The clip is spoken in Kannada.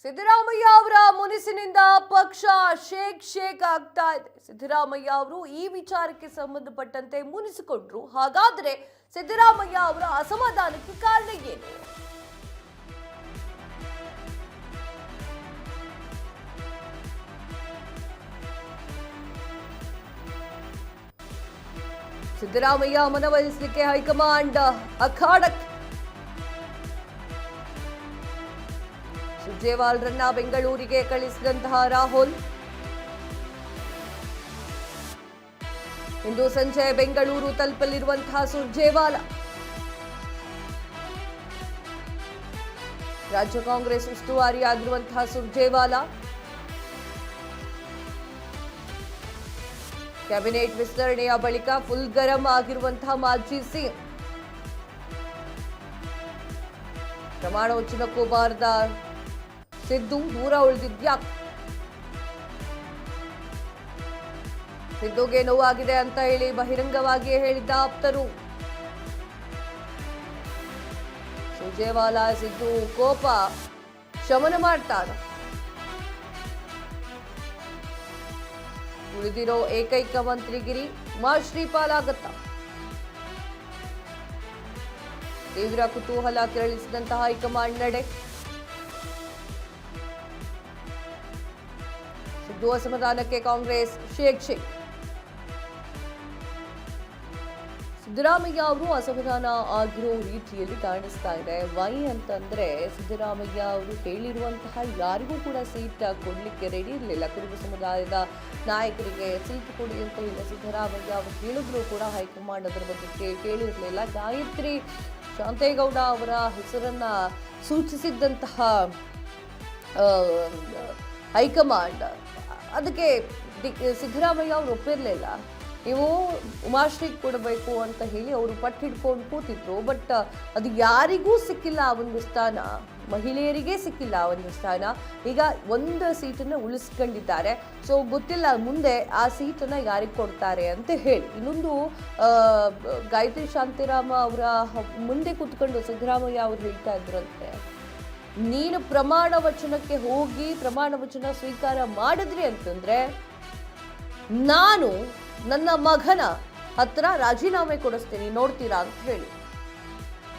ಸಿದ್ದರಾಮಯ್ಯ ಅವರ ಮುನಿಸಿನಿಂದ ಪಕ್ಷ ಶೇಕ್ ಆಗ್ತಾ ಇದೆ. ಸಿದ್ದರಾಮಯ್ಯ ಅವರು ಈ ವಿಚಾರಕ್ಕೆ ಸಂಬಂಧಪಟ್ಟಂತೆ ಮುನಿಸಿಕೊಂಡ್ರು. ಹಾಗಾದ್ರೆ ಸಿದ್ದರಾಮಯ್ಯ ಅವರ ಅಸಮಾಧಾನಕ್ಕೆ ಕಾರಣ ಏನು? ಸಿದ್ದರಾಮಯ್ಯ ಮನವೊಲಿಸಲಿಕ್ಕೆ ಹೈಕಮಾಂಡ್ ಅಖಾಡಕ್ಕೆ. ಸುರ್ಜೇವಾಲ್ರನ್ನ ಬೆಂಗಳೂರಿಗೆ ಕಳಿಸಿದಂತಹ ರಾಹುಲ್ ಇಂದು ಸಂಜೆ ಬೆಂಗಳೂರು ತಲುಪಲಿರುವಂತಹ ಸುರ್ಜೇವಾಲಾ ರಾಜ್ಯ ಕಾಂಗ್ರೆಸ್ ಉಸ್ತುವಾರಿಯಾಗಿರುವಂತಹ ಸುರ್ಜೇವಾಲಾ ಕ್ಯಾಬಿನೆಟ್ ವಿಸ್ತರಣೆಯ ಬಳಿಕ ಫುಲ್ ಗರಂ ಆಗಿರುವಂತಹ ಮಾಜಿ ಸಿಎಂ. ಪ್ರಮಾಣ ವಚನಕ್ಕೂ ಬಾರದ ಸಿದ್ದು ದೂರ ಉಳಿದಿದ್ಯಾಕೆ? ಸಿದ್ದುಗೆ ನೋವಾಗಿದೆ ಅಂತ ಹೇಳಿ ಬಹಿರಂಗವಾಗಿಯೇ ಹೇಳಿದ್ದ ಆಪ್ತರು. ಸುರ್ಜೇವಾಲಾ ಸಿದ್ದು ಕೋಪ ಶಮನ ಮಾಡ್ತಾರೆ. ಉಳಿದಿರೋ ಏಕೈಕ ಮಂತ್ರಿಗಿರಿ ಉಮಾಶ್ರೀಪಾಲಾಗತ್ತ. ತೀವ್ರ ಕುತೂಹಲ ಕೆರಳಿಸಿದಂತಹ ಹೈಕಮಾಂಡ್ ನಡೆ. ಸಿದ್ದು ಅಸಮಾಧಾನಕ್ಕೆ ಕಾಂಗ್ರೆಸ್ ಶೇಕ್. ಸಿದ್ದರಾಮಯ್ಯ ಅವರು ಅಸಮಾಧಾನ ಆಗಿರೋ ರೀತಿಯಲ್ಲಿ ಕಾಣಿಸ್ತಾ ಇದೆ. ವೈ ಅಂತಂದ್ರೆ ಸಿದ್ದರಾಮಯ್ಯ ಅವರು ಹೇಳಿರುವಂತಹ ಯಾರಿಗೂ ಕೂಡ ಸೀಟ್ ಕೊಡ್ಲಿಕ್ಕೆ ರೆಡಿ ಇರಲಿಲ್ಲ. ಕುರುಬ ಸಮುದಾಯದ ನಾಯಕರಿಗೆ ಸೀಟ್ ಕೊಡಿ ಅಂತ ಇಲ್ಲ ಸಿದ್ದರಾಮಯ್ಯ ಅವರು ಹೇಳಿದ್ರು ಕೂಡ ಹೈಕಮಾಂಡ್ ಅದರ ಬಗ್ಗೆ ಕೇಳಿರಲಿಲ್ಲ. ಗಾಯತ್ರಿ ಶಾಂತೇಗೌಡ ಅವರ ಹೆಸರನ್ನ ಸೂಚಿಸಿದ್ದಂತಹ ಹೈಕಮಾಂಡ್ ಅದಕ್ಕೆ ಸಿದ್ದರಾಮಯ್ಯ ಅವರು ಒಪ್ಪಿರಲಿಲ್ಲ. ನೀವು ಉಮಾಶ್ರೀ ಕೊಡಬೇಕು ಅಂತ ಹೇಳಿ ಅವರು ಪಟ್ಟು ಹಿಡ್ಕೊಂಡು ಕೂತಿದ್ರು. ಬಟ್ ಅದು ಯಾರಿಗೂ ಸಿಕ್ಕಿಲ್ಲ ಆ ಒಂದು ಸ್ಥಾನ, ಮಹಿಳೆಯರಿಗೆ ಸಿಕ್ಕಿಲ್ಲ ಆ ಒಂದು ಸ್ಥಾನ. ಈಗ ಒಂದು ಸೀಟನ್ನು ಉಳಿಸ್ಕೊಂಡಿದ್ದಾರೆ. ಸೊ ಗೊತ್ತಿಲ್ಲ ಮುಂದೆ ಆ ಸೀಟನ್ನು ಯಾರಿಗೆ ಕೊಡ್ತಾರೆ ಅಂತ ಹೇಳಿ. ಇನ್ನೊಂದು ಗಾಯತ್ರಿ ಶಾಂತಿರಾಮ ಅವರ ಮುಂದೆ ಕೂತ್ಕೊಂಡು ಸಿದ್ದರಾಮಯ್ಯ ಅವರು ಹೇಳ್ತಾ ಇದ್ರಂತೆ, ನೀನು ಪ್ರಮಾಣ ವಚನಕ್ಕೆ ಹೋಗಿ ಪ್ರಮಾಣ ವಚನ ಸ್ವೀಕಾರ ಮಾಡಿದ್ರಿ ಅಂತಂದ್ರೆ ನಾನು ನನ್ನ ಮಗನ ಹತ್ರ ರಾಜೀನಾಮೆ ಕೊಡಿಸ್ತೀನಿ, ನೋಡ್ತೀರಾ ಅಂತ ಹೇಳಿ.